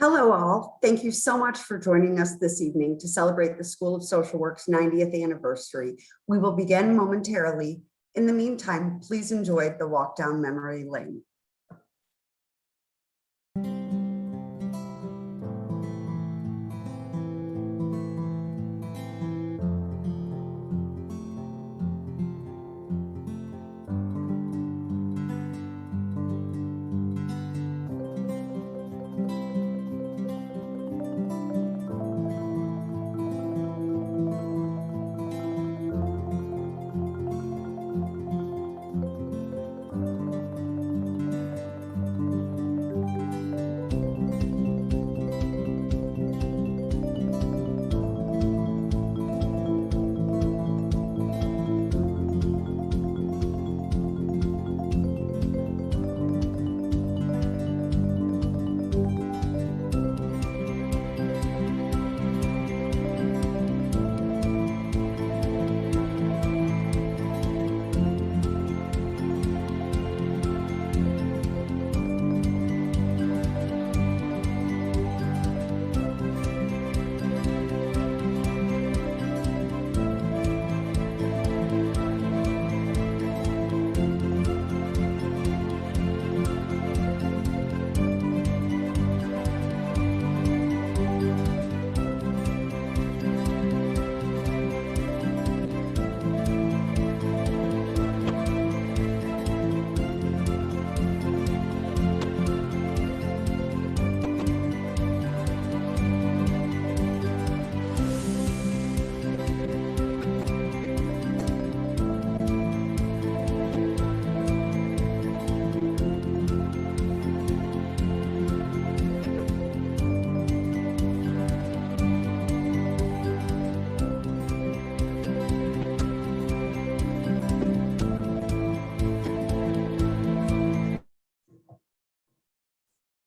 Hello all, thank you so much for joining us this evening to celebrate the School of Social Work's 90th anniversary. We will begin momentarily. In the meantime, please enjoy the walk down memory lane.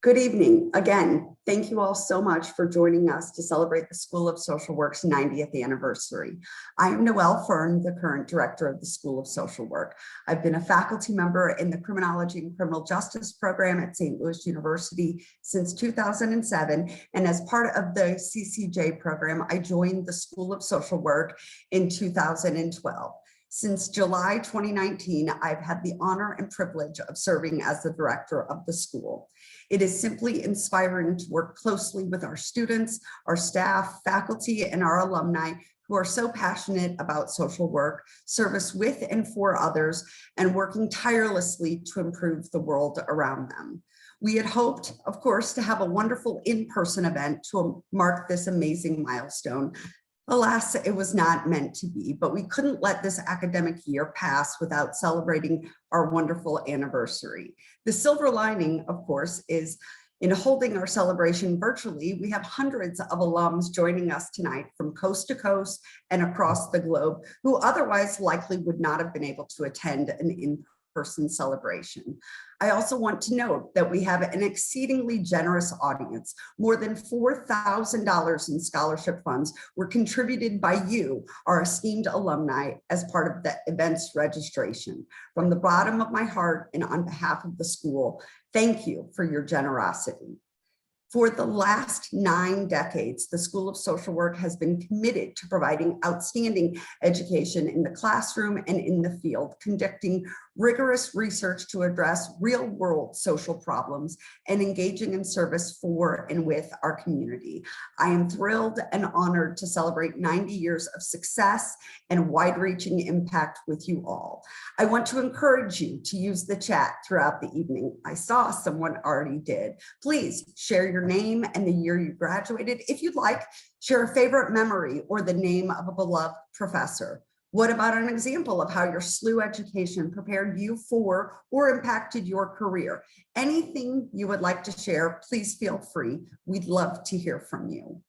Good evening. Again, thank you all so much for joining us to celebrate the School of Social Work's 90th anniversary. I am Noelle Fern, the current director of the School of Social Work. I've been a faculty member in the Criminology and Criminal Justice program at St. Louis University since 2007. And as part of the CCJ program, I joined the School of Social Work in 2012. Since July 2019, I've had the honor and privilege of serving as the director of the school. It is simply inspiring to work closely with our students, our staff, faculty, and our alumni who are so passionate about social work, service with and for others, and working tirelessly to improve the world around them. We had hoped, of course, to have a wonderful in-person event to mark this amazing milestone. Alas, it was not meant to be, but we couldn't let this academic year pass without celebrating our wonderful anniversary. The silver lining, of course, is in holding our celebration virtually, we have hundreds of alums joining us tonight from coast to coast and across the globe who otherwise likely would not have been able to attend an in-person celebration. I also want to note that we have an exceedingly generous audience. More than $4,000 in scholarship funds were contributed by you, our esteemed alumni, as part of the event's registration. From the bottom of my heart and on behalf of the school, thank you for your generosity. For the last 9 decades, the School of Social Work has been committed to providing outstanding education in the classroom and in the field, conducting rigorous research to address real-world social problems and engaging in service for and with our community. I am thrilled and honored to celebrate 90 years of success and wide-reaching impact with you all. I want to encourage you to use the chat throughout the evening. I saw someone already did. Please share your name and the year you graduated. If you'd like, share a favorite memory or the name of a beloved professor. What about an example of how your SLU education prepared you for or impacted your career? Anything you would like to share, please feel free. We'd love to hear from you.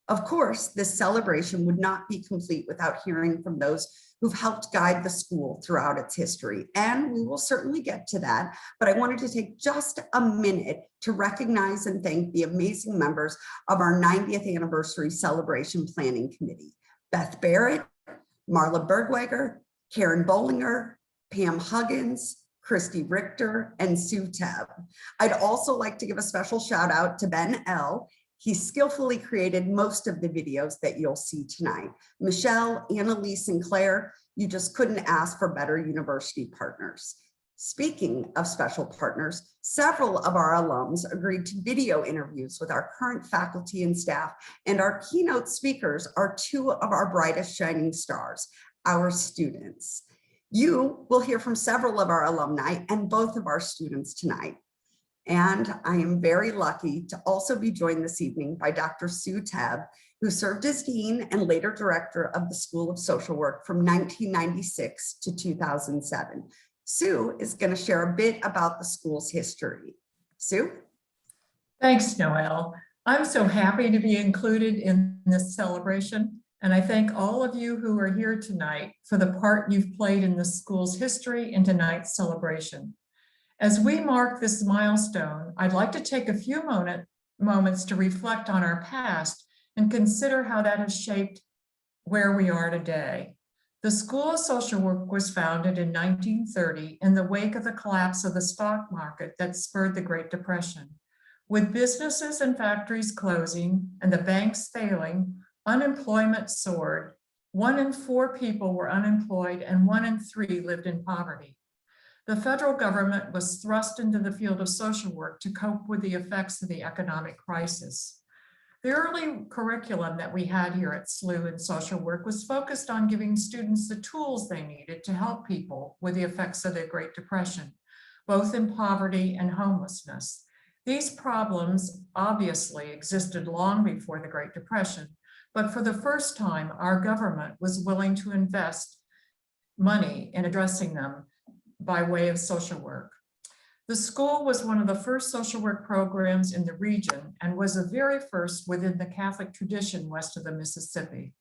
Of course, this celebration would not be complete without hearing from those who've helped guide the school throughout its history. And we will certainly get to that, but I wanted to take just a minute to recognize and thank the amazing members of our 90th anniversary celebration planning committee. Beth Barrett, Marla Bergweger, Karen Bollinger, Pam Huggins, Christy Richter, and Sue Tebb. I'd also like to give a special shout out to Ben L. He skillfully created most of the videos that you'll see tonight. Michelle, Annalise, and Claire, you just couldn't ask for better university partners. Speaking of special partners, several of our alums agreed to video interviews with our current faculty and staff, and our keynote speakers are two of our brightest shining stars, our students. You will hear from several of our alumni and both of our students tonight. And I am very lucky to also be joined this evening by Dr. Sue Tebb, who served as Dean and later Director of the School of Social Work from 1996 to 2007. Sue is going to share a bit about the school's history. Sue? Thanks, Noelle. I'm so happy to be included in this celebration, and I thank all of you who are here tonight for the part you've played in the school's history in tonight's celebration. As we mark this milestone, I'd like to take a few moments to reflect on our past and consider how that has shaped where we are today. The School of Social Work was founded in 1930 in the wake of the collapse of the stock market that spurred the Great Depression. With businesses and factories closing and the banks failing, unemployment soared. 1 in 4 people were unemployed and 1 in 3 lived in poverty. The federal government was thrust into the field of social work to cope with the effects of the economic crisis. The early curriculum that we had here at SLU in social work was focused on giving students the tools they needed to help people with the effects of the Great Depression, both in poverty and homelessness. These problems obviously existed long before the Great Depression, but for the first time, our government was willing to invest money in addressing them by way of social work. The school was one of the first social work programs in the region and was the very first within the Catholic tradition west of the Mississippi.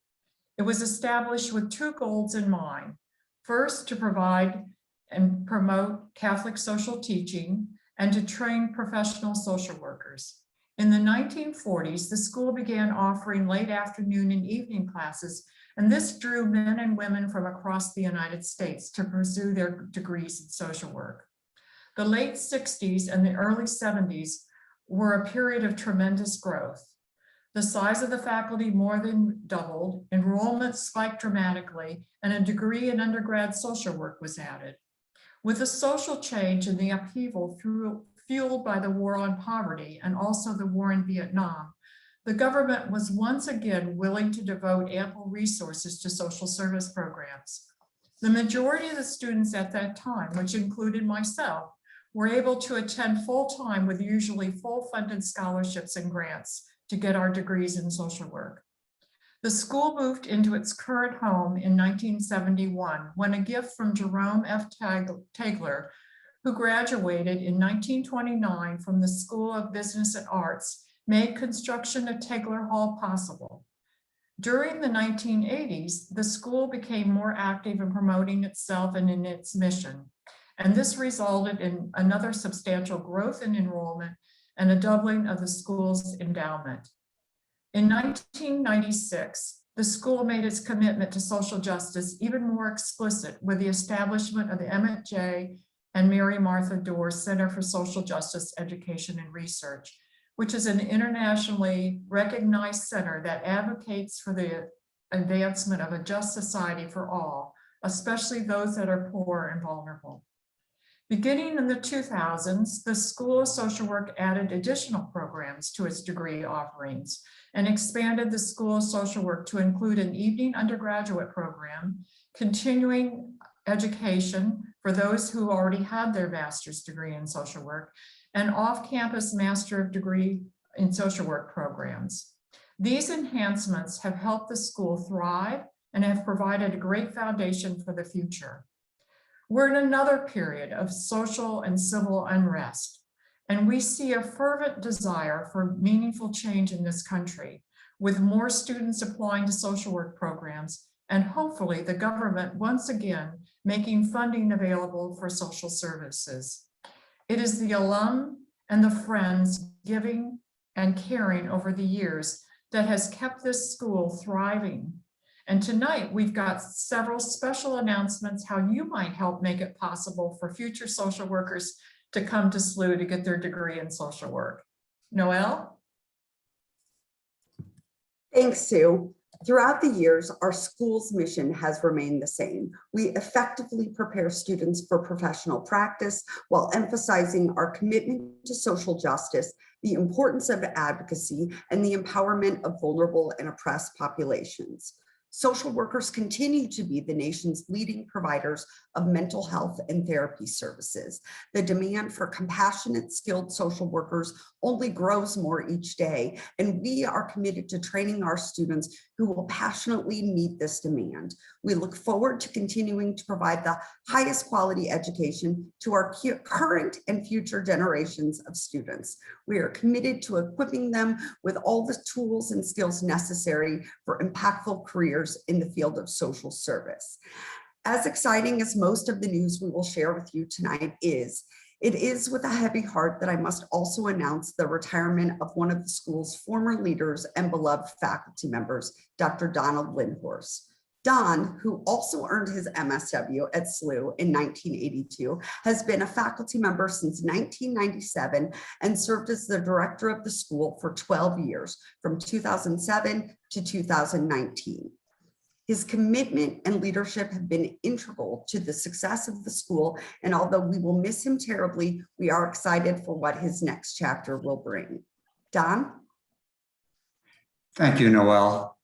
It was established with 2 goals in mind. First, to provide and promote Catholic social teaching and to train professional social workers. In the 1940s, the school began offering late afternoon and evening classes, and this drew men and women from across the United States to pursue their degrees in social work. The late 60s and the early 70s were a period of tremendous growth. The size of the faculty more than doubled, enrollment spiked dramatically, and a degree in undergrad social work was added. With the social change and the upheaval fueled by the war on poverty and also the war in Vietnam, the government was once again willing to devote ample resources to social service programs. The majority of the students at that time, which included myself, were able to attend full-time with usually full-funded scholarships and grants to get our degrees in social work. The school moved into its current home in 1971 when a gift from Jerome F. Tagler, who graduated in 1929 from the School of Business and Arts, made construction of Tagler Hall possible. During the 1980s, the school became more active in promoting itself and in its mission. And this resulted in another substantial growth in enrollment and a doubling of the school's endowment. In 1996, the school made its commitment to social justice even more explicit with the establishment of the Emmett J. and Mary Martha Dorr Center for Social Justice Education and Research, which is an internationally recognized center that advocates for the advancement of a just society for all, especially those that are poor and vulnerable. Beginning in the 2000s, the School of Social Work added additional programs to its degree offerings and expanded the School of Social Work to include an evening undergraduate program, continuing education for those who already had their master's degree in social work, and off-campus Master of Degree in Social Work programs. These enhancements have helped the school thrive and have provided a great foundation for the future. We're in another period of social and civil unrest, and we see a fervent desire for meaningful change in this country, with more students applying to social work programs, and hopefully the government once again making funding available for social services. It is the alum and the friends giving and caring over the years that has kept this school thriving And tonight we've got several special announcements how you might help make it possible for future social workers to come to SLU to get their degree in social work. Noelle? Thanks, Sue. Throughout the years, our school's mission has remained the same. We effectively prepare students for professional practice while emphasizing our commitment to social justice, the importance of advocacy, and the empowerment of vulnerable and oppressed populations. Social workers continue to be the nation's leading providers of mental health and therapy services. The demand for compassionate, skilled social workers only grows more each day, and we are committed to training our students who will passionately meet this demand. We look forward to continuing to provide the highest quality education to our current and future generations of students. We are committed to equipping them with all the tools and skills necessary for impactful careers in the field of social service. As exciting as most of the news we will share with you tonight is, it is with a heavy heart that I must also announce the retirement of one of the school's former leaders and beloved faculty members, Dr. Donald Lindhorst. Don, who also earned his MSW at SLU in 1982, has been a faculty member since 1997 and served as the director of the school for 12 years, from 2007 to 2019. His commitment and leadership have been integral to the success of the school, and although we will miss him terribly, we are excited for what his next chapter will bring. Don? Thank you, Noelle.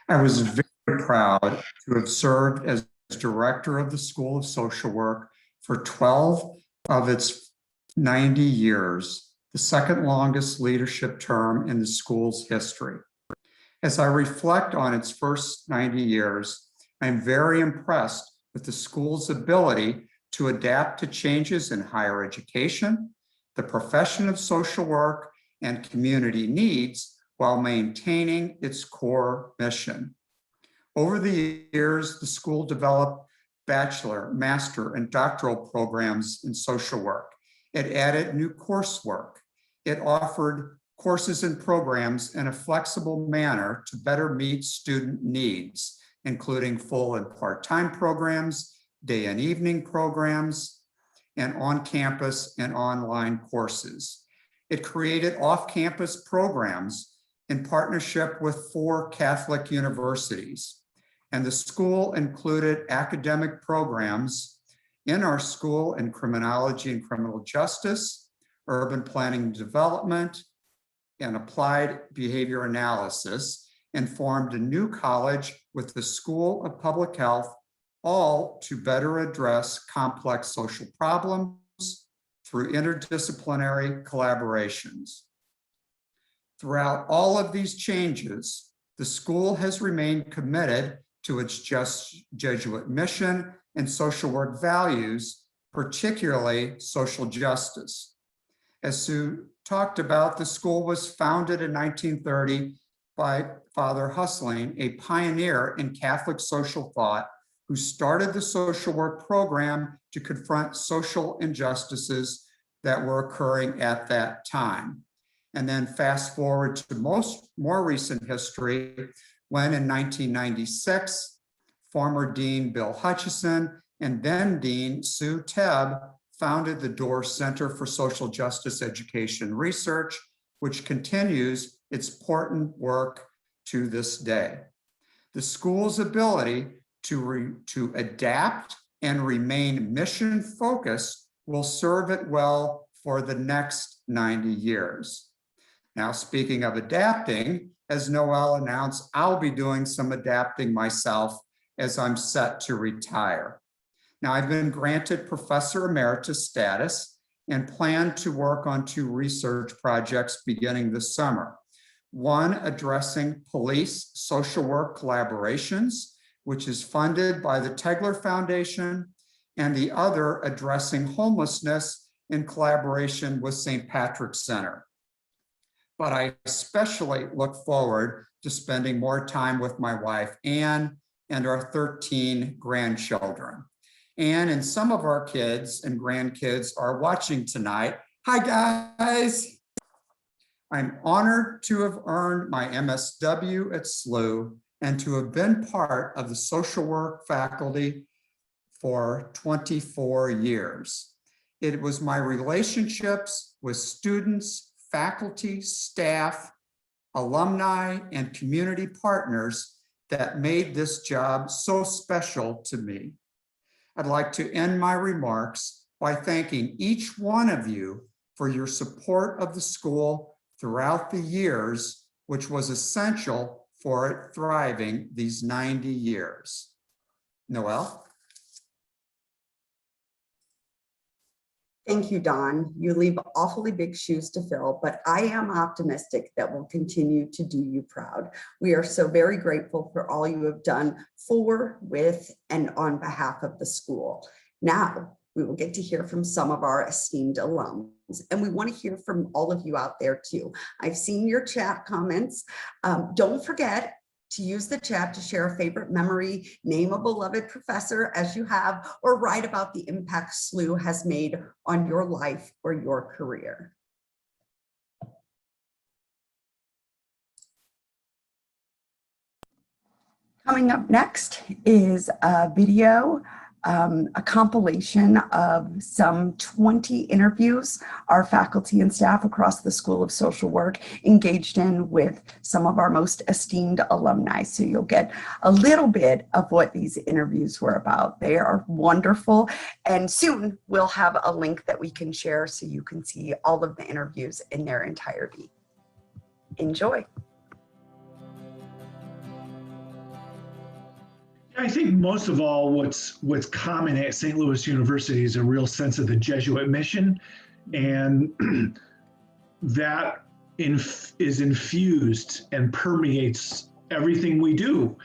I was very proud to have served as director of the School of Social Work for 12 of its 90 years, the second longest leadership term in the school's history. As I reflect on its first 90 years, I'm very impressed with the school's ability to adapt to changes in higher education, the profession of social work, and community needs while maintaining its core mission. Over the years, the school developed bachelor, master, and doctoral programs in social work. It added new coursework. It offered courses and programs in a flexible manner to better meet student needs, including full and part-time programs, day and evening programs, and on-campus and online courses. It created off-campus programs in partnership with 4 Catholic universities. And the school included academic programs in our school in criminology and criminal justice, urban planning and development, and applied behavior analysis, and formed a new college with the School of Public Health, all to better address complex social problems through interdisciplinary collaborations. Throughout all of these changes, the school has remained committed to its Jesuit mission and social work values, particularly social justice. As Sue talked about, the school was founded in 1930 by Father Hussein, a pioneer in Catholic social thought, who started the social work program to confront social injustices that were occurring at that time. And then fast forward to more recent history, when in 1996, former Dean Bill Hutchison and then Dean Sue Tebb founded the Door Center for Social Justice Education Research, which continues its important work to this day. The school's ability to adapt and remain mission-focused will serve it well for the next 90 years. Now, speaking of adapting, as Noelle announced, I'll be doing some adapting myself as I'm set to retire. Now, I've been granted Professor Emeritus status and plan to work on 2 research projects beginning this summer. One addressing police social work collaborations, which is funded by the Tegler Foundation, and the other addressing homelessness in collaboration with St. Patrick's Center. But I especially look forward to spending more time with my wife, Anne, and our 13 grandchildren. Anne and some of our kids and grandkids are watching tonight. Hi, guys. I'm honored to have earned my MSW at SLU and to have been part of the social work faculty for 24 years. It was my relationships with students, faculty, staff, alumni, and community partners that made this job so special to me. I'd like to end my remarks by thanking each one of you for your support of the school throughout the years, which was essential for it thriving these 90 years. Noelle? Thank you, Don. You leave awfully big shoes to fill, but I am optimistic that we'll continue to do you proud. We are so very grateful for all you have done for, with, and on behalf of the school. Now, we will get to hear from some of our esteemed alums, and we want to hear from all of you out there too. I've seen your chat comments. Don't forget to use the chat to share a favorite memory, name a beloved professor as you have, or write about the impact SLU has made on your life or your career. Coming up next is a video, a compilation of some 20 interviews our faculty and staff across the School of Social Work engaged in with some of our most esteemed alumni. So you'll get a little bit of what these interviews were about. They are wonderful, and soon we'll have a link that we can share so you can see all of the interviews in their entirety. Enjoy. I think most of all, what's common at St. Louis University is a real sense of the Jesuit mission, and that is infused and permeates everything we do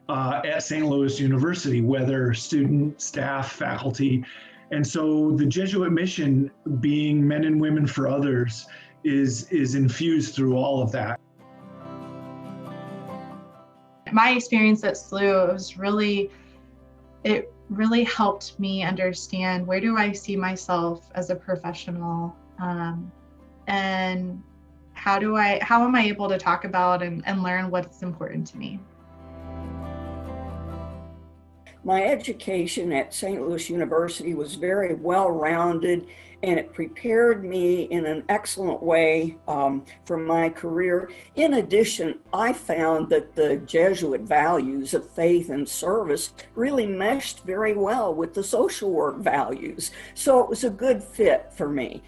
at St. Louis University, whether student, staff, faculty. And so the Jesuit mission, being men and women for others, is infused through all of that. My experience at SLU was really helped me understand where do I see myself as a professional, and how am I able to talk about and learn what's important to me. My education at St. Louis University was very well-rounded, and it prepared me in an excellent way for my career. In addition, I found that the Jesuit values of faith and service really meshed very well with the social work values. So it was a good fit for me.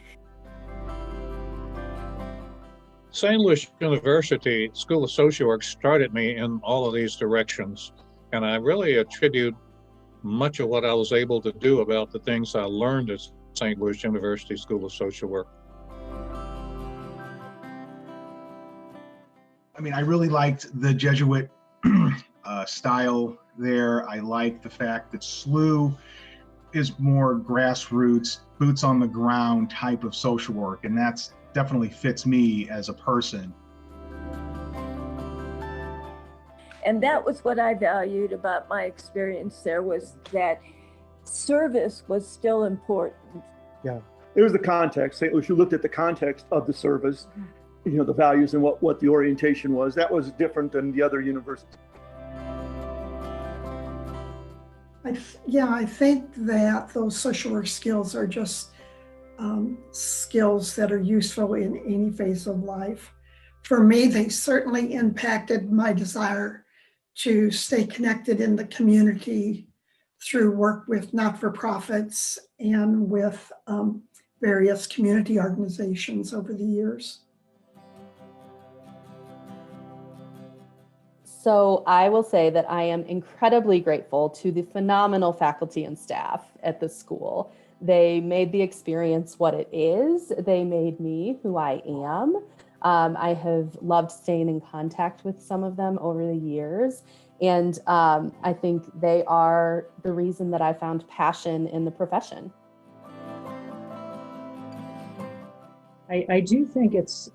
St. Louis University School of Social Work started me in all of these directions, and I really attribute much of what I was able to do about the things I learned at St. Louis University School of Social Work. I mean, I really liked the Jesuit style there. I like the fact that SLU is more grassroots, boots on the ground type of social work, and that's definitely fits me as a person. And that was what I valued about my experience there, was that service was still important. Yeah, it was the context. St. Louis, you looked at the context of the service, you know, the values and what the orientation was. That was different than the other universities. I think that those social work skills are just skills that are useful in any phase of life. For me, they certainly impacted my desire to stay connected in the community through work with not-for-profits and with various community organizations over the years. So I will say that I am incredibly grateful to the phenomenal faculty and staff at the school. They made the experience what it is. They made me who I am. I have loved staying in contact with some of them over the years. And I think they are the reason that I found passion in the profession. I do think it's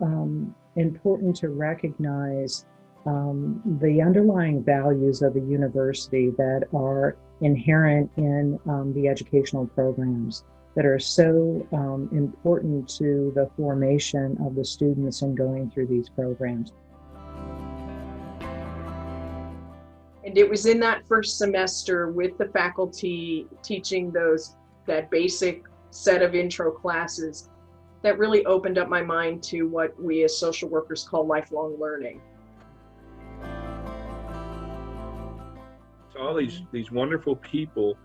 important to recognize the underlying values of the university that are inherent in the educational programs that are so important to the formation of the students in going through these programs. And it was in that first semester with the faculty teaching that basic set of intro classes that really opened up my mind to what we as social workers call lifelong learning. So all these wonderful people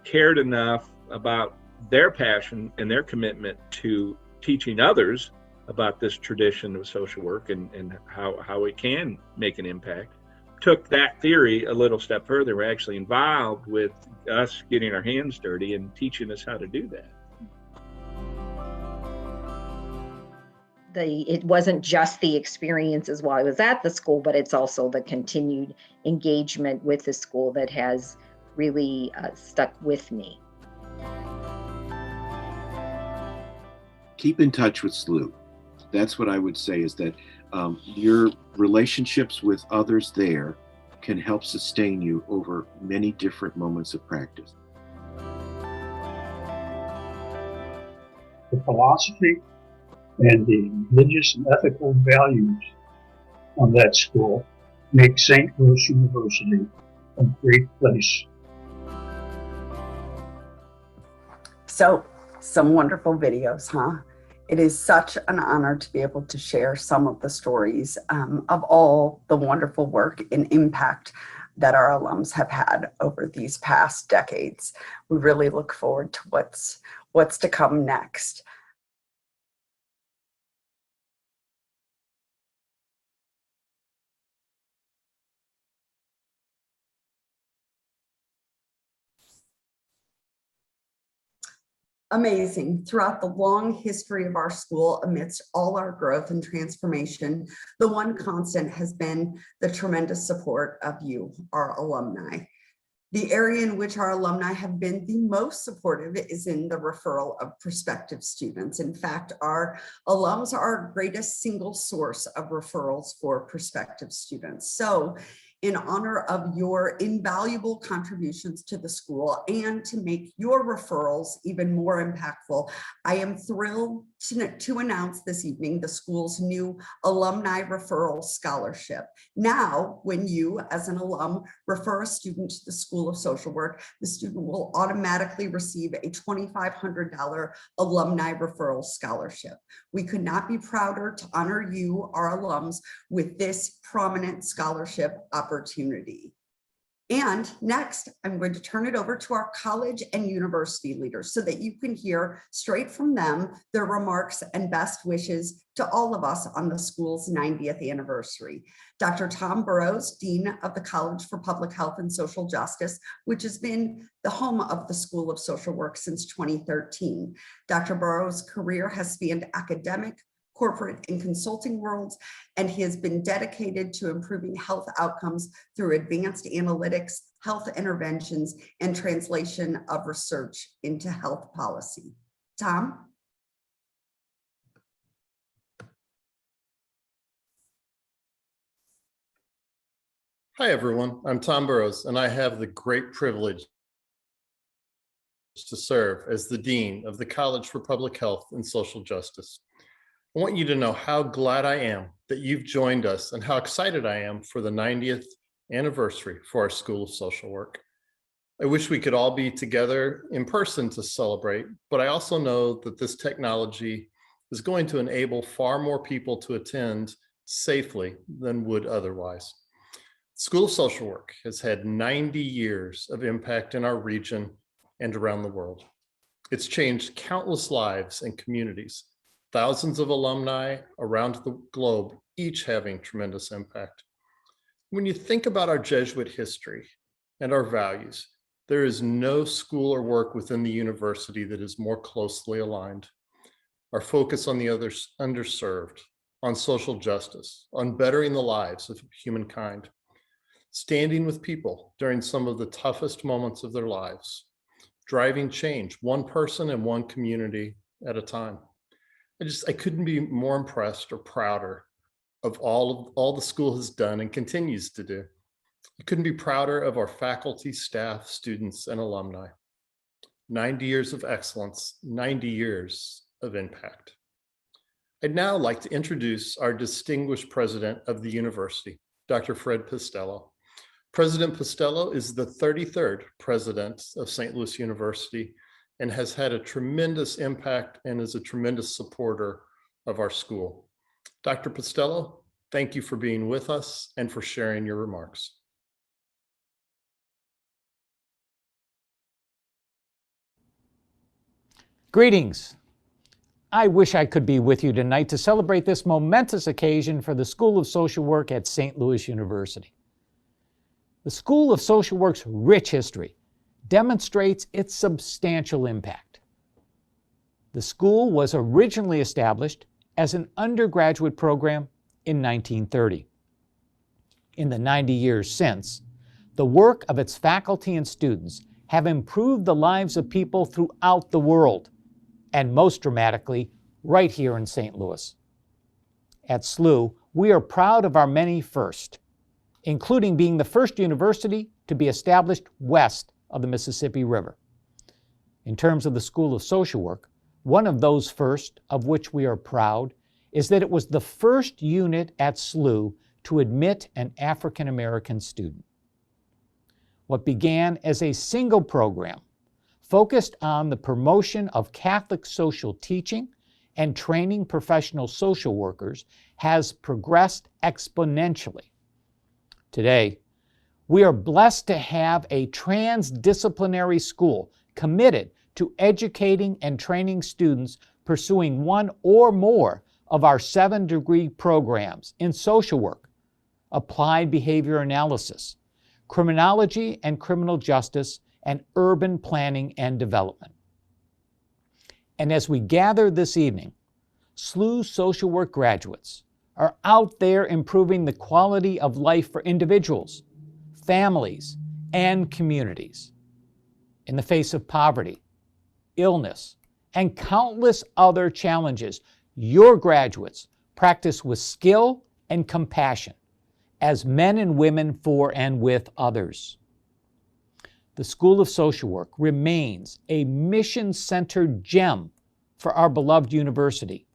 cared enough about their passion and their commitment to teaching others about this tradition of social work and how it can make an impact. Took that theory a little step further. We're actually involved with us getting our hands dirty and teaching us how to do that. It wasn't just the experiences while I was at the school, but it's also the continued engagement with the school that has really stuck with me. Keep in touch with SLU. That's what I would say, is that your relationships with others there can help sustain you over many different moments of practice. The philosophy and the religious and ethical values of that school make St. Louis University a great place. So, some wonderful videos, huh? It is such an honor to be able to share some of the stories of all the wonderful work and impact that our alums have had over these past decades. We really look forward to what's to come next. Amazing. Throughout the long history of our school, amidst all our growth and transformation, the one constant has been the tremendous support of you, our alumni. The area in which our alumni have been the most supportive is in the referral of prospective students. In fact, our alums are our greatest single source of referrals for prospective students. So, in honor of your invaluable contributions to the school and to make your referrals even more impactful, I am thrilled to announce this evening the school's new Alumni Referral Scholarship. Now, when you, as an alum, refer a student to the School of Social Work, the student will automatically receive a $2,500 Alumni Referral Scholarship. We could not be prouder to honor you, our alums, with this prominent scholarship opportunity. And next, I'm going to turn it over to our college and university leaders so that you can hear straight from them their remarks and best wishes to all of us on the school's 90th anniversary. Dr. Tom Burrows, Dean of the College for Public Health and Social Justice, which has been the home of the School of Social Work since 2013. Dr. Burrows' career has spanned academic, corporate, and consulting worlds, and he has been dedicated to improving health outcomes through advanced analytics, health interventions, and translation of research into health policy. Tom? Hi, everyone. I'm Tom Burrows, and I have the great privilege to serve as the Dean of the College for Public Health and Social Justice. I want you to know how glad I am that you've joined us and how excited I am for the 90th anniversary for our School of Social Work. I wish we could all be together in person to celebrate, but I also know that this technology is going to enable far more people to attend safely than would otherwise. School of Social Work has had 90 years of impact in our region and around the world. It's changed countless lives and communities. Thousands of alumni around the globe, each having tremendous impact. When you think about our Jesuit history and our values, there is no school or work within the university that is more closely aligned. Our focus on the underserved, on social justice, on bettering the lives of humankind, standing with people during some of the toughest moments of their lives, driving change, one person and one community at a time. I couldn't be more impressed or prouder of all the school has done and continues to do. I couldn't be prouder of our faculty, staff, students, and alumni. 90 years of excellence, 90 years of impact. I'd now like to introduce our distinguished president of the university, Dr. Fred Pistello, President Postello is the 33rd president of St. Louis University and has had a tremendous impact and is a tremendous supporter of our school. Dr. Postello, thank you for being with us and for sharing your remarks. Greetings. I wish I could be with you tonight to celebrate this momentous occasion for the School of Social Work at St. Louis University. The School of Social Work's rich history demonstrates its substantial impact. The school was originally established as an undergraduate program in 1930. In the 90 years since, the work of its faculty and students have improved the lives of people throughout the world, and most dramatically, right here in St. Louis. At SLU, we are proud of our many firsts, including being the first university to be established west of the Mississippi River. In terms of the School of Social Work, one of those first of which we are proud is that it was the first unit at SLU to admit an African American student. What began as a single program focused on the promotion of Catholic social teaching and training professional social workers has progressed exponentially. Today, we are blessed to have a transdisciplinary school committed to educating and training students pursuing one or more of our 7-degree programs in social work, applied behavior analysis, criminology and criminal justice, and urban planning and development. And as we gather this evening, SLU social work graduates are out there improving the quality of life for individuals, families, and communities. In the face of poverty, illness, and countless other challenges, your graduates practice with skill and compassion as men and women for and with others. The School of Social Work remains a mission-centered gem for our beloved university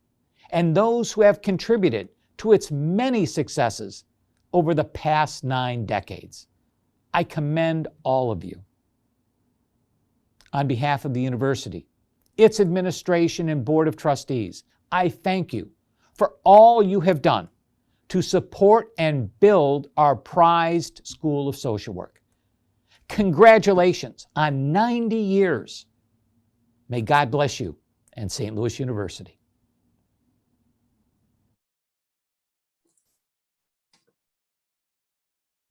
and those who have contributed to its many successes over the past 9 decades. I commend all of you. On behalf of the university, its administration and board of trustees, I thank you for all you have done to support and build our prized School of Social Work. Congratulations on 90 years. May God bless you and St. Louis University.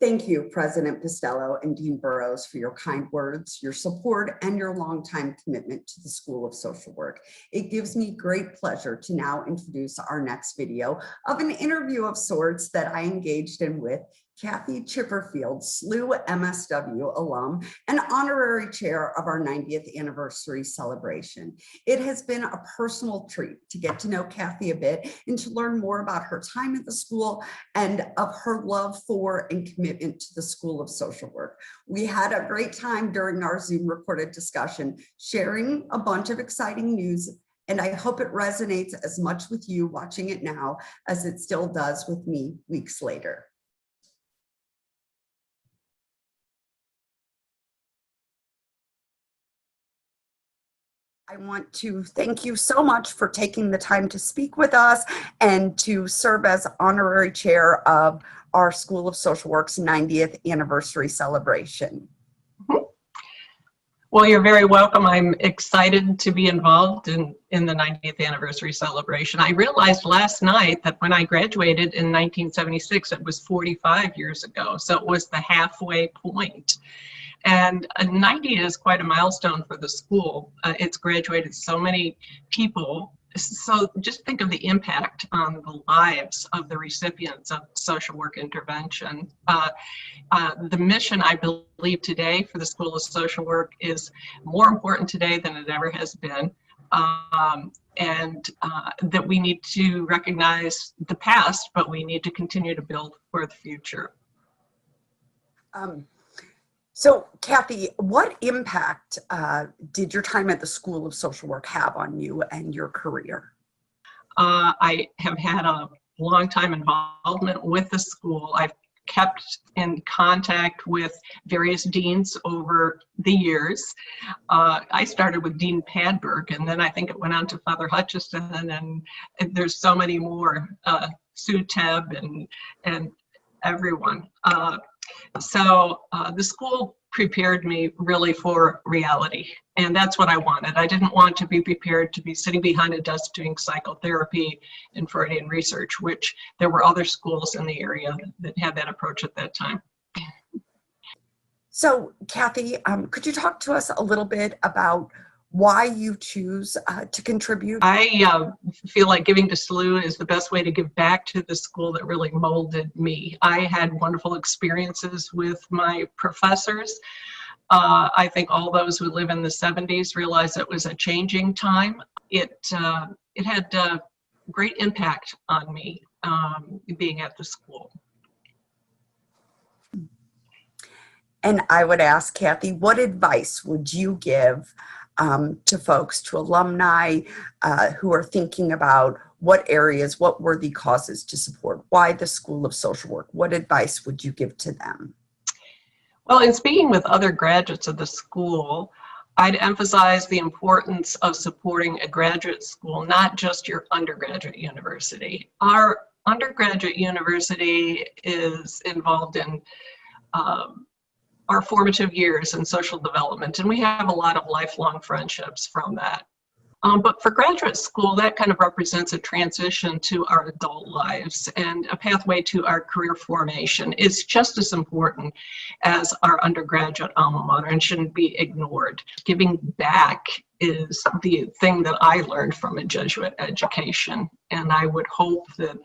Thank you, President Postello and Dean Burrows, for your kind words, your support, and your longtime commitment to the School of Social Work. It gives me great pleasure to now introduce our next video of an interview of sorts that I engaged in with Kathy Chipperfield, SLU MSW alum and honorary chair of our 90th anniversary celebration. It has been a personal treat to get to know Kathy a bit and to learn more about her time at the school and of her love for and commitment to the School of Social Work. We had a great time during our Zoom recorded discussion, sharing a bunch of exciting news, and I hope it resonates as much with you watching it now as it still does with me weeks later. I want to thank you so much for taking the time to speak with us and to serve as honorary chair of our School of Social Work's 90th anniversary celebration. Well, you're very welcome. I'm excited to be involved in the 90th anniversary celebration. I realized last night that when I graduated in 1976, it was 45 years ago. So it was the halfway point. And 90 is quite a milestone for the school. It's graduated so many people. So just think of the impact on the lives of the recipients of social work intervention. The mission, I believe, today for the School of Social Work is more important today than it ever has been. And that we need to recognize the past, but we need to continue to build for the future. So Kathy, what impact did your time at the School of Social Work have on you and your career? I have had a long time involvement with the school. I've kept in contact with various deans over the years. I started with Dean Padberg, and then I think it went on to Father Hutchison, and there's so many more, Sue Tebb and everyone. So the school prepared me really for reality, and that's what I wanted. I didn't want to be prepared to be sitting behind a desk doing psychotherapy and Freudian research, which there were other schools in the area that had that approach at that time. So Kathy, could you talk to us a little bit about why you choose to contribute? I feel like giving to SLU is the best way to give back to the school that really molded me. I had wonderful experiences with my professors. I think all those who live in the 70s realize it was a changing time. It had great impact on me being at the school. And I would ask Kathy, what advice would you give to folks, to alumni who are thinking about what areas, what worthy causes to support? Why the School of Social Work? What advice would you give to them? Well, in speaking with other graduates of the school, I'd emphasize the importance of supporting a graduate school, not just your undergraduate university. Our undergraduate university is involved in our formative years in social development, and we have a lot of lifelong friendships from that. But for graduate school, that kind of represents a transition to our adult lives and a pathway to our career formation. It's just as important as our undergraduate alma mater and shouldn't be ignored. Giving back is the thing that I learned from a Jesuit education, and I would hope that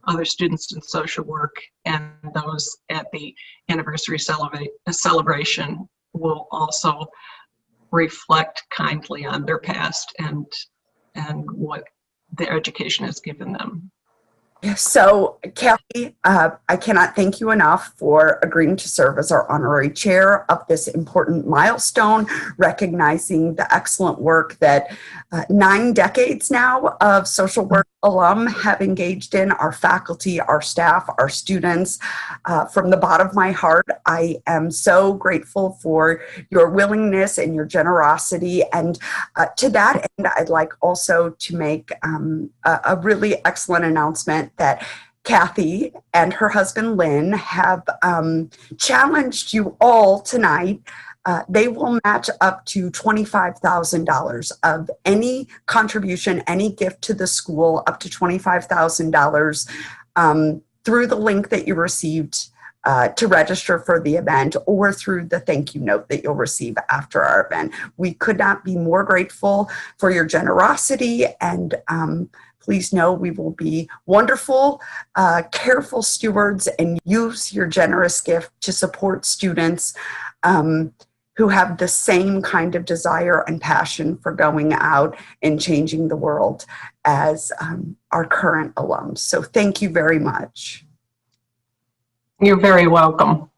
other students in social work and those at the anniversary celebration will also reflect kindly on their past and what their education has given them. So, Kathy, I cannot thank you enough for agreeing to serve as our honorary chair of this important milestone, recognizing the excellent work that 9 decades now of social work alum have engaged in, our faculty, our staff, our students. From the bottom of my heart, I am so grateful for your willingness and your generosity. And to that end, I'd like also to make a really excellent announcement that Kathy and her husband Lynn have challenged you all tonight. They will match up to $25,000 of any contribution, any gift to the school, up to $25,000 through the link that you received to register for the event, or through the thank you note that you'll receive after our event. We could not be more grateful for your generosity, and please know we will be wonderful, careful stewards and use your generous gift to support students who have the same kind of desire and passion for going out and changing the world as our current alums. So thank you very much. You're very welcome.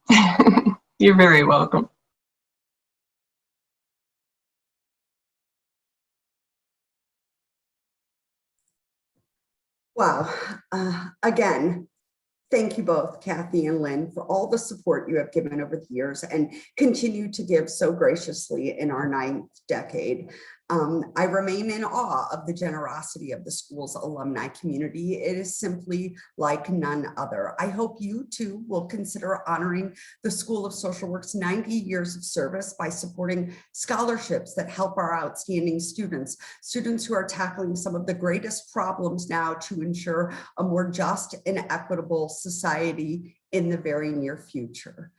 You're very welcome. Wow. Again, thank you both, Kathy and Lynn, for all the support you have given over the years and continue to give so graciously in our 9th decade. I remain in awe of the generosity of the school's alumni community. It is simply like none other. I hope you too will consider honoring the School of Social Work's 90 years of service by supporting scholarships that help our outstanding students who are tackling some of the greatest problems now to ensure a more just and equitable society in the very near future.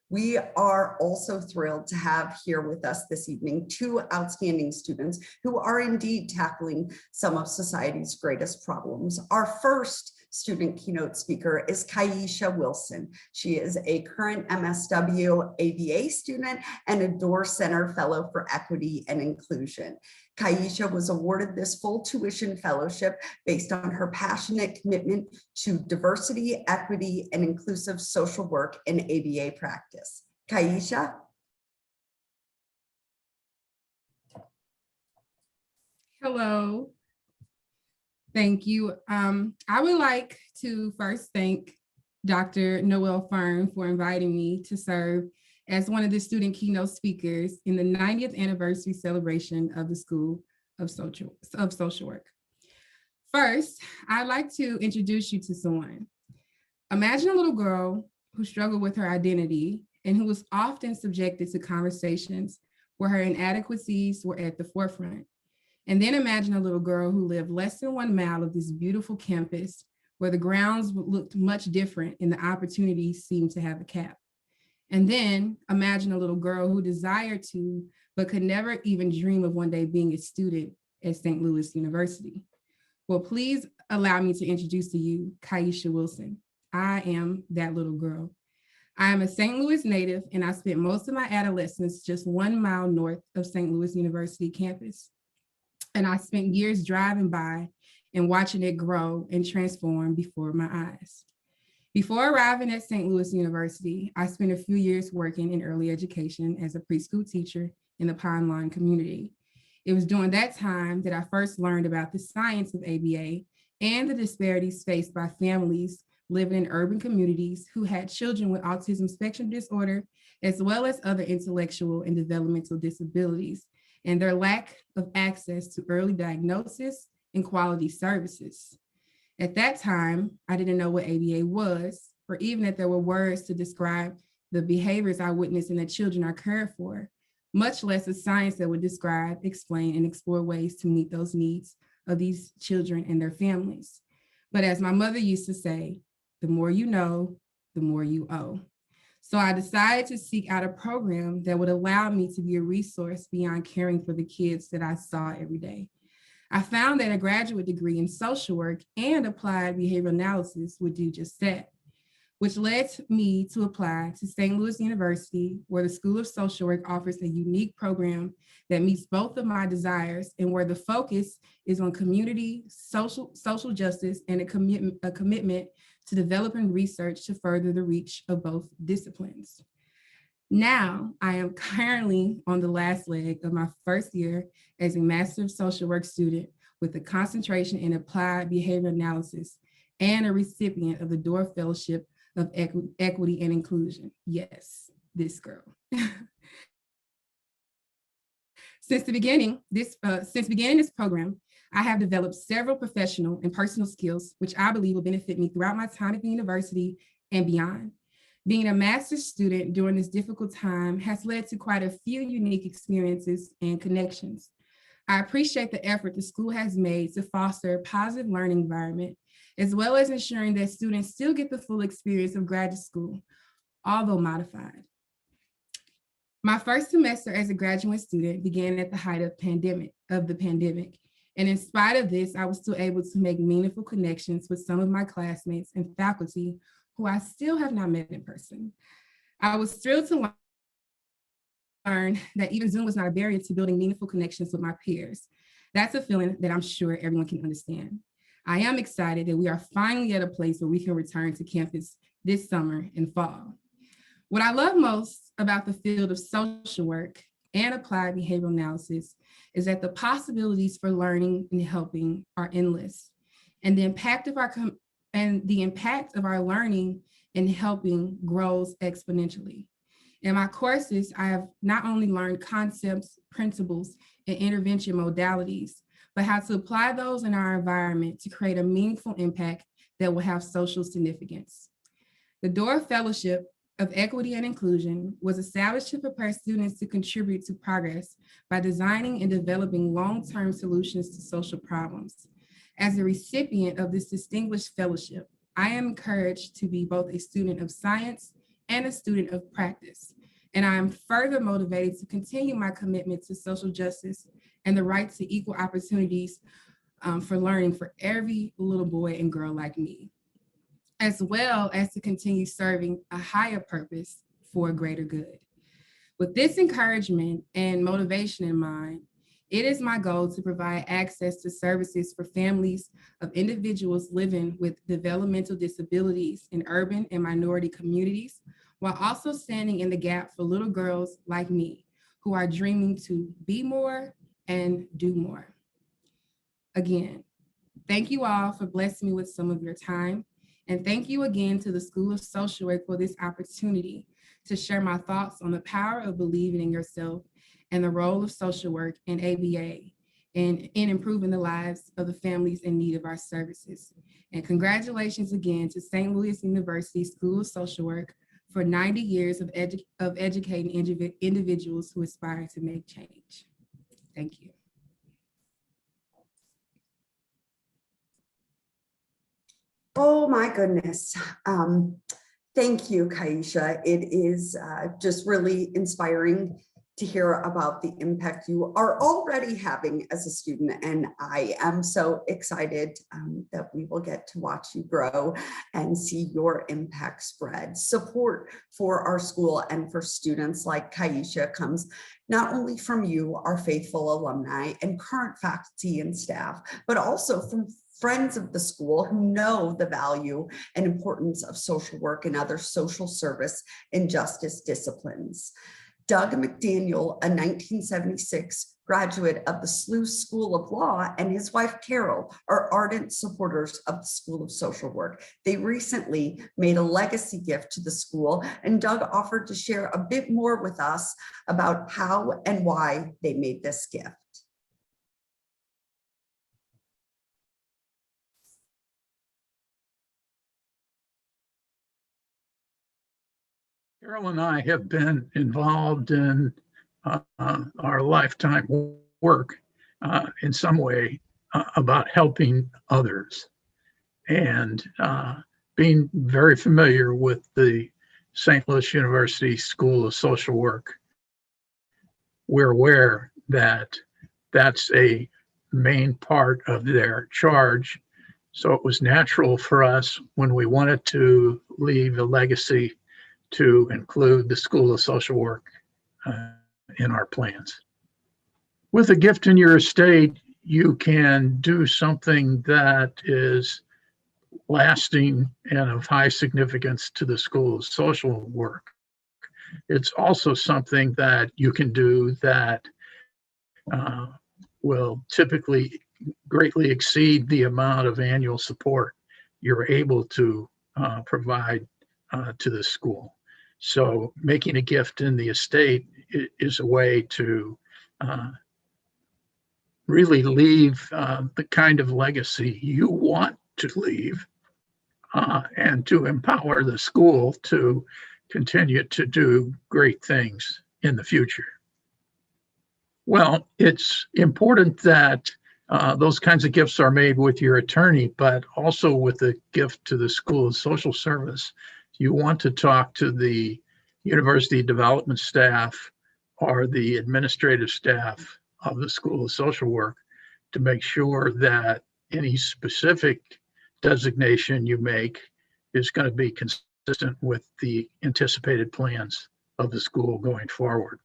We are also thrilled to have here with us this evening 2 outstanding students who are indeed tackling some of society's greatest problems. Our first student keynote speaker is Kaisha Wilson. She is a current MSW ABA student and a Door Center Fellow for Equity and Inclusion. Kaisha was awarded this full tuition fellowship based on her passionate commitment to diversity, equity, and inclusive social work in ABA practice. Kaisha? Hello. Thank you. I would like to first thank Dr. Noel Fern, for inviting me to serve as one of the student keynote speakers in the 90th anniversary celebration of the School of Social Work. First, I'd like to introduce you to someone. Imagine a little girl who struggled with her identity and who was often subjected to conversations where her inadequacies were at the forefront. And then imagine a little girl who lived less than 1 mile of this beautiful campus where the grounds looked much different and the opportunities seemed to have a cap. And then imagine a little girl who desired to, but could never even dream of one day being a student at St. Louis University. Well, please allow me to introduce to you Kaisha Wilson. I am that little girl. I am a St. Louis native, and I spent most of my adolescence just 1 mile north of St. Louis University campus. And I spent years driving by and watching it grow and transform before my eyes. Before arriving at St. Louis University, I spent a few years working in early education as a preschool teacher in the Pine Lawn community. It was during that time that I first learned about the science of ABA and the disparities faced by families living in urban communities who had children with autism spectrum disorder, as well as other intellectual and developmental disabilities, and their lack of access to early diagnosis and quality services. At that time, I didn't know what ABA was, or even that there were words to describe the behaviors I witnessed in the children I cared for, much less a science that would describe, explain, and explore ways to meet those needs of these children and their families. But as my mother used to say, the more you know, the more you owe. So I decided to seek out a program that would allow me to be a resource beyond caring for the kids that I saw every day. I found that a graduate degree in social work and applied behavioral analysis would do just that, which led me to apply to St. Louis University, where the School of Social Work offers a unique program that meets both of my desires and where the focus is on community, social justice, and a commitment to developing research to further the reach of both disciplines. Now, I am currently on the last leg of my first year as a Master of Social Work student with a concentration in applied behavior analysis and a recipient of the Door Fellowship of Equity and Inclusion. Yes, this girl. Since beginning this program, I have developed several professional and personal skills, which I believe will benefit me throughout my time at the university and beyond. Being a master's student during this difficult time has led to quite a few unique experiences and connections. I appreciate the effort the school has made to foster a positive learning environment, as well as ensuring that students still get the full experience of graduate school, although modified. My first semester as a graduate student began at the height of the pandemic. And in spite of this, I was still able to make meaningful connections with some of my classmates and faculty who I still have not met in person. I was thrilled to learn that even Zoom was not a barrier to building meaningful connections with my peers. That's a feeling that I'm sure everyone can understand. I am excited that we are finally at a place where we can return to campus this summer and fall. What I love most about the field of social work and applied behavioral analysis is that the possibilities for learning and helping are endless, and the impact of our learning and helping grows exponentially. In my courses, I have not only learned concepts, principles, and intervention modalities, but how to apply those in our environment to create a meaningful impact that will have social significance. The Door Fellowship of Equity and Inclusion was established to prepare students to contribute to progress by designing and developing long-term solutions to social problems. As a recipient of this distinguished fellowship, I am encouraged to be both a student of science and a student of practice. And I am further motivated to continue my commitment to social justice and the right to equal opportunities for learning for every little boy and girl like me, as well as to continue serving a higher purpose for a greater good. With this encouragement and motivation in mind, it is my goal to provide access to services for families of individuals living with developmental disabilities in urban and minority communities, while also standing in the gap for little girls like me who are dreaming to be more and do more. Again, thank you all for blessing me with some of your time. And thank you again to the School of Social Work for this opportunity to share my thoughts on the power of believing in yourself and the role of social work and ABA in improving the lives of the families in need of our services. And congratulations again to St. Louis University School of Social Work for 90 years of educating individuals who aspire to make change. Thank you. Oh my goodness. Thank you, Kaisha. It is just really inspiring to hear about the impact you are already having as a student. And I am so excited that we will get to watch you grow and see your impact spread. Support for our school and for students like Kaisha comes not only from you, our faithful alumni and current faculty and staff, but also from friends of the school who know the value and importance of social work and other social service and justice disciplines. Doug McDaniel, a 1976 graduate of the SLU School of Law, and his wife Carol are ardent supporters of the School of Social Work. They recently made a legacy gift to the school, and Doug offered to share a bit more with us about how and why they made this gift. Carol and I have been involved in our lifetime work in some way about helping others, and being very familiar with the St. Louis University School of Social Work. We're aware that that's a main part of their charge. So it was natural for us when we wanted to leave a legacy to include the School of Social Work in our plans. With a gift in your estate, you can do something that is lasting and of high significance to the School of Social Work. It's also something that you can do that will typically greatly exceed the amount of annual support you're able to provide to the school. So making a gift in the estate is a way to really leave the kind of legacy you want to leave, and to empower the school to continue to do great things in the future. Well, it's important that those kinds of gifts are made with your attorney, but also with a gift to the School of Social Service. You want to talk to the university development staff or the administrative staff of the School of Social Work to make sure that any specific designation you make is going to be consistent with the anticipated plans of the school going forward.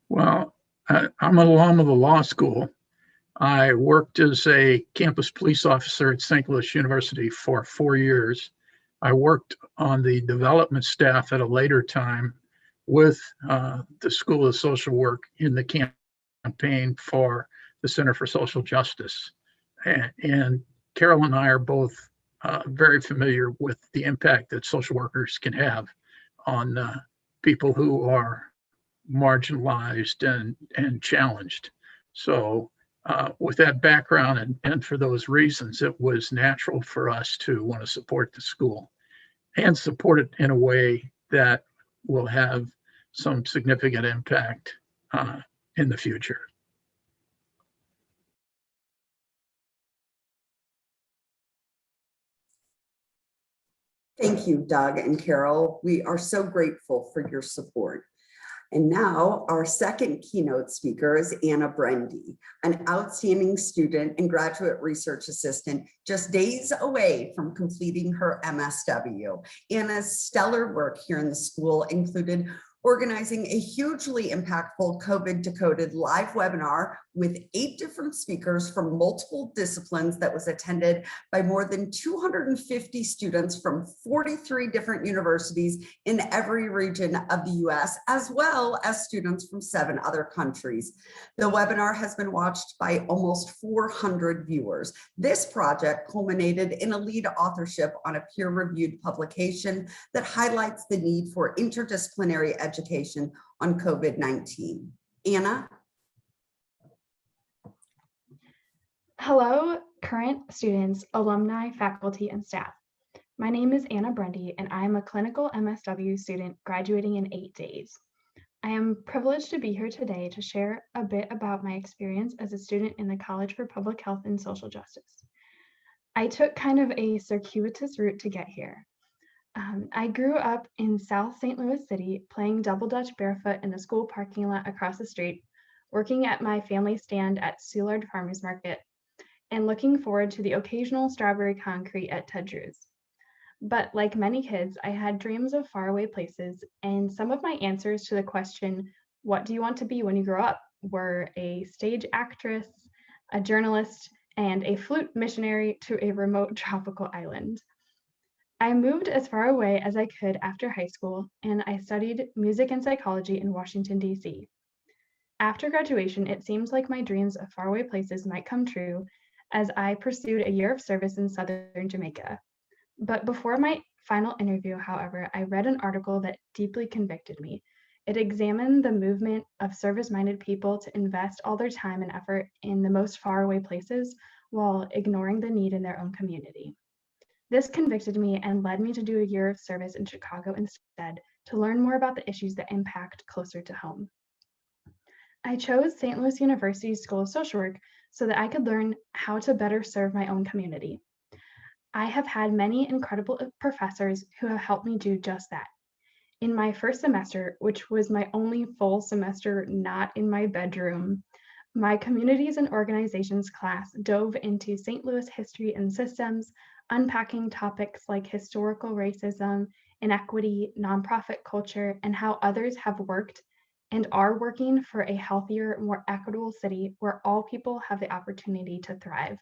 Well, I'm an alum of the law school. I worked as a campus police officer at St. Louis University for 4 years. I worked on the development staff at a later time with the School of Social Work in the campaign for the Center for Social Justice. And Carol and I are both very familiar with the impact that social workers can have on people who are marginalized and challenged. So with that background and for those reasons, it was natural for us to want to support the school and support it in a way that will have some significant impact in the future. Thank you, Doug and Carol. We are so grateful for your support. And now our second keynote speaker is Anna Brendy, an outstanding student and graduate research assistant just days away from completing her MSW. Anna's stellar work here in the school included organizing a hugely impactful COVID decoded live webinar with 8 different speakers from multiple disciplines that was attended by more than 250 students from 43 different universities in every region of the US, as well as students from 7 other countries. The webinar has been watched by almost 400 viewers. This project culminated in a lead authorship on a peer-reviewed publication that highlights the need for interdisciplinary education on COVID-19. Anna? Hello, current students, alumni, faculty, and staff. My name is Anna Brendy, and I am a clinical MSW student graduating in 8 days. I am privileged to be here today to share a bit about my experience as a student in the College for Public Health and Social Justice. I took kind of a circuitous route to get here. I grew up in South St. Louis City, playing double dutch barefoot in the school parking lot across the street, working at my family stand at Soulard Farmers Market, and looking forward to the occasional strawberry concrete at Ted Drew's. But like many kids, I had dreams of faraway places, and some of my answers to the question, what do you want to be when you grow up, were a stage actress, a journalist, and a flute missionary to a remote tropical island. I moved as far away as I could after high school, and I studied music and psychology in Washington, D.C. After graduation, it seems like my dreams of faraway places might come true as I pursued a year of service in southern Jamaica. But before my final interview, however, I read an article that deeply convicted me. It examined the movement of service-minded people to invest all their time and effort in the most faraway places while ignoring the need in their own community. This convicted me and led me to do a year of service in Chicago instead, to learn more about the issues that impact closer to home. I chose St. Louis University's School of Social Work so that I could learn how to better serve my own community. I have had many incredible professors who have helped me do just that. In my first semester, which was my only full semester not in my bedroom, my Communities and Organizations class dove into St. Louis history and systems, unpacking topics like historical racism, inequity, nonprofit culture, and how others have worked and are working for a healthier, more equitable city where all people have the opportunity to thrive.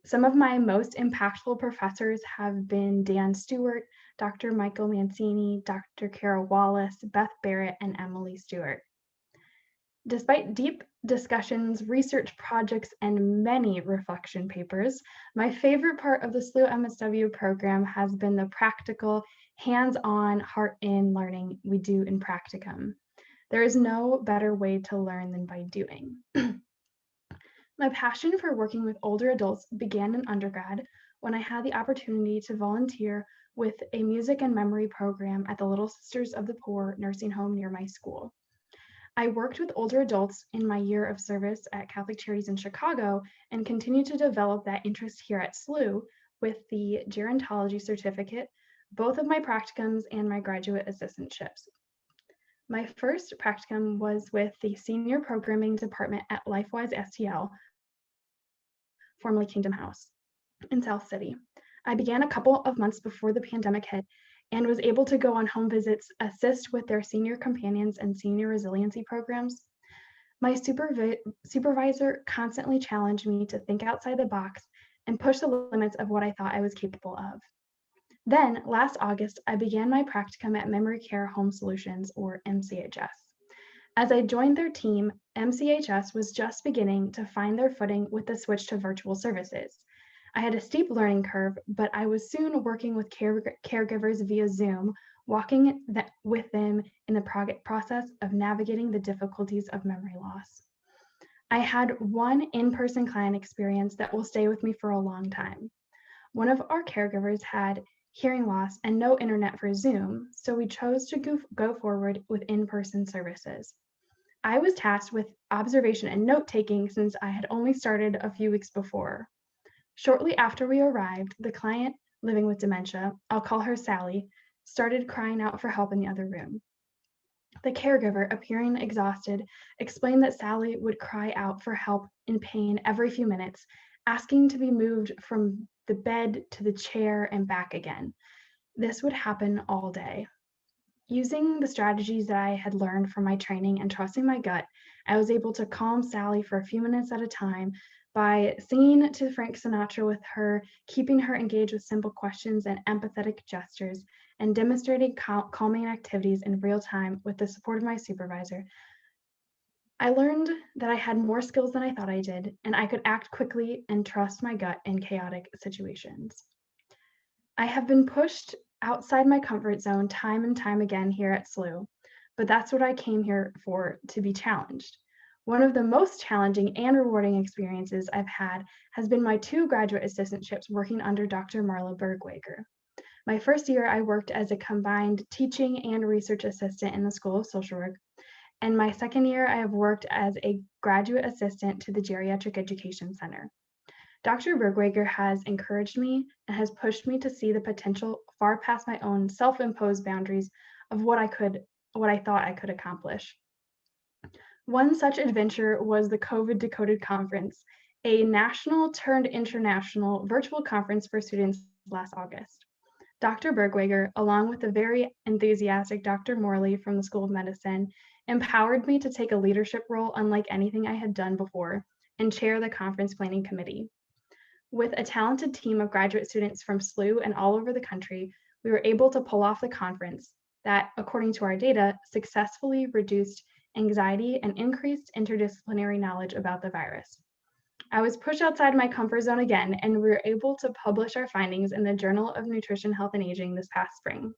Some of my most impactful professors have been Dan Stewart, Dr. Michael Mancini, Dr. Carol Wallace, Beth Barrett, and Emily Stewart. Despite deep discussions, research projects, and many reflection papers, my favorite part of the SLU MSW program has been the practical, hands-on, heart-in learning we do in practicum. There is no better way to learn than by doing. My passion for working with older adults began in undergrad when I had the opportunity to volunteer with a music and memory program at the Little Sisters of the Poor nursing home near my school. I worked with older adults in my year of service at Catholic Charities in Chicago and continue to develop that interest here at SLU with the gerontology certificate, both of my practicums and my graduate assistantships. My first practicum was with the Senior Programming Department at LifeWise STL, formerly Kingdom House, in South City. I began a couple of months before the pandemic hit and was able to go on home visits, assist with their senior companions and senior resiliency programs. My supervisor constantly challenged me to think outside the box and push the limits of what I thought I was capable of. Then, last August, I began my practicum at Memory Care Home Solutions, or MCHS. As I joined their team, MCHS was just beginning to find their footing with the switch to virtual services. I had a steep learning curve, but I was soon working with caregivers via Zoom, walking with them in the process of navigating the difficulties of memory loss. I had one in-person client experience that will stay with me for a long time. One of our caregivers had hearing loss and no internet for Zoom, so we chose to go forward with in-person services. I was tasked with observation and note-taking since I had only started a few weeks before. Shortly after we arrived, the client living with dementia, I'll call her Sally, started crying out for help in the other room. The caregiver, appearing exhausted, explained that Sally would cry out for help in pain every few minutes, asking to be moved from the bed to the chair and back again. This would happen all day. Using the strategies that I had learned from my training and trusting my gut, I was able to calm Sally for a few minutes at a time by singing to Frank Sinatra with her, keeping her engaged with simple questions and empathetic gestures, and demonstrating calming activities in real time with the support of my supervisor. I learned that I had more skills than I thought I did, and I could act quickly and trust my gut in chaotic situations. I have been pushed outside my comfort zone time and time again here at SLU, but that's what I came here for, to be challenged. One of the most challenging and rewarding experiences I've had has been my 2 graduate assistantships working under Dr. Marla Bergwager. My first year, I worked as a combined teaching and research assistant in the School of Social Work. And my second year, I have worked as a graduate assistant to the Geriatric Education Center. Dr. Bergwager has encouraged me and has pushed me to see the potential far past my own self-imposed boundaries of what I thought I could accomplish. One such adventure was the COVID Decoded Conference, a national turned international virtual conference for students last August. Dr. Bergwager, along with the very enthusiastic Dr. Morley from the School of Medicine, empowered me to take a leadership role unlike anything I had done before and chair the conference planning committee. With a talented team of graduate students from SLU and all over the country, we were able to pull off the conference that, according to our data, successfully reduced anxiety and increased interdisciplinary knowledge about the virus. I was pushed outside my comfort zone again, and we were able to publish our findings in the Journal of Nutrition, Health, and Aging this past spring.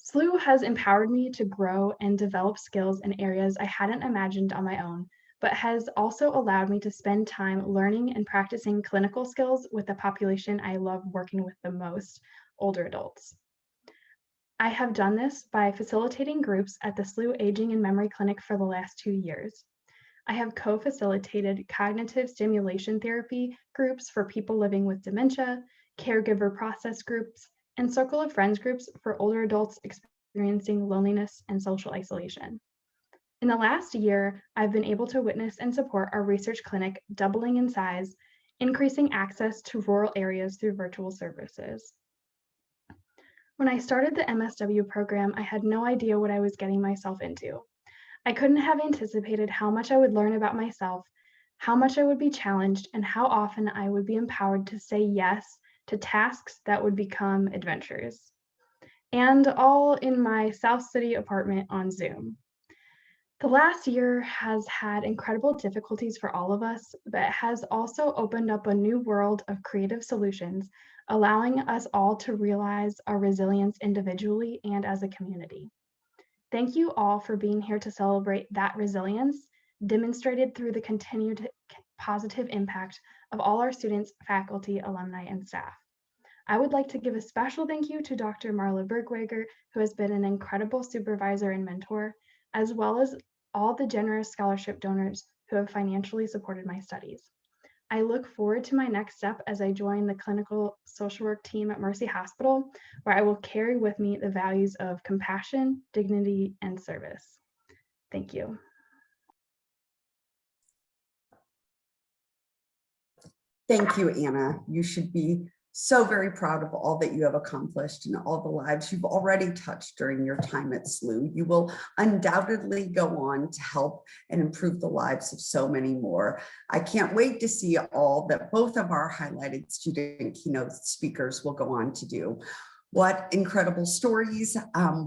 SLU has empowered me to grow and develop skills in areas I hadn't imagined on my own, but has also allowed me to spend time learning and practicing clinical skills with the population I love working with the most, older adults. I have done this by facilitating groups at the SLU Aging and Memory Clinic for the last 2 years. I have co-facilitated cognitive stimulation therapy groups for people living with dementia, caregiver process groups, and circle of friends groups for older adults experiencing loneliness and social isolation. In the last year, I've been able to witness and support our research clinic doubling in size, increasing access to rural areas through virtual services. When I started the MSW program, I had no idea what I was getting myself into. I couldn't have anticipated how much I would learn about myself, how much I would be challenged, and how often I would be empowered to say yes to tasks that would become adventures. And all in my South City apartment on Zoom. The last year has had incredible difficulties for all of us, but it has also opened up a new world of creative solutions, allowing us all to realize our resilience individually and as a community. Thank you all for being here to celebrate that resilience, demonstrated through the continued positive impact of all our students, faculty, alumni, and staff. I would like to give a special thank you to Dr. Marla Bergwager, who has been an incredible supervisor and mentor, as well as all the generous scholarship donors who have financially supported my studies. I look forward to my next step as I join the clinical social work team at Mercy Hospital, where I will carry with me the values of compassion, dignity, and service. Thank you. Thank you, Anna. You should be so very proud of all that you have accomplished and all the lives you've already touched during your time at SLU. You will undoubtedly go on to help and improve the lives of so many more. I can't wait to see all that both of our highlighted student keynote speakers will go on to do. What incredible stories,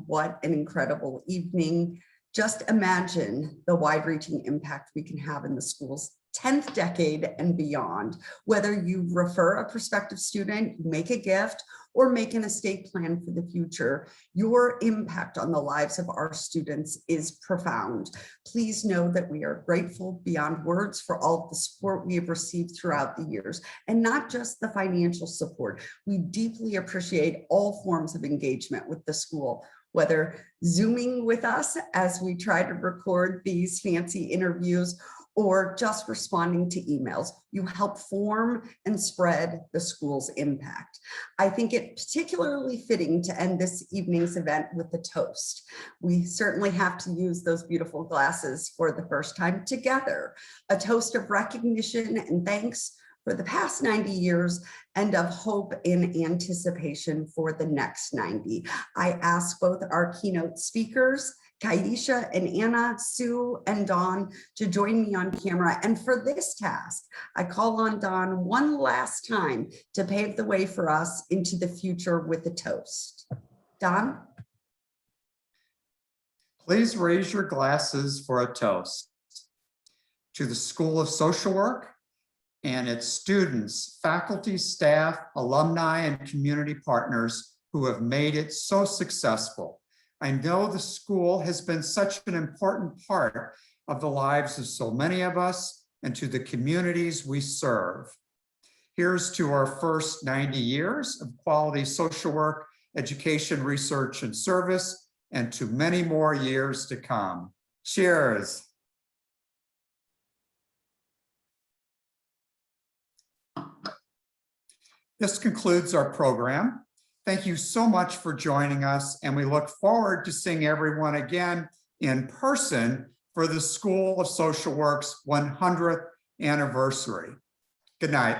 what an incredible evening. Just imagine the wide-reaching impact we can have in the school's 10th decade and beyond. Whether you refer a prospective student, make a gift, or make an estate plan for the future, your impact on the lives of our students is profound. Please know that we are grateful beyond words for all of the support we have received throughout the years, and not just the financial support. We deeply appreciate all forms of engagement with the school, whether Zooming with us as we try to record these fancy interviews, or just responding to emails. You help form and spread the school's impact. I think it particularly fitting to end this evening's event with a toast. We certainly have to use those beautiful glasses for the first time together. A toast of recognition and thanks for the past 90 years and of hope in anticipation for the next 90. I ask both our keynote speakers, Kaisha and Anna, Sue and Dawn, to join me on camera. And for this task, I call on Dawn one last time to pave the way for us into the future with a toast. Dawn? Please raise your glasses for a toast to the School of Social Work and its students, faculty, staff, alumni, and community partners who have made it so successful. I know the school has been such an important part of the lives of so many of us and to the communities we serve. Here's to our first 90 years of quality social work, education, research, and service, and to many more years to come. Cheers. This concludes our program. Thank you so much for joining us, and we look forward to seeing everyone again in person for the School of Social Work's 100th anniversary. Good night.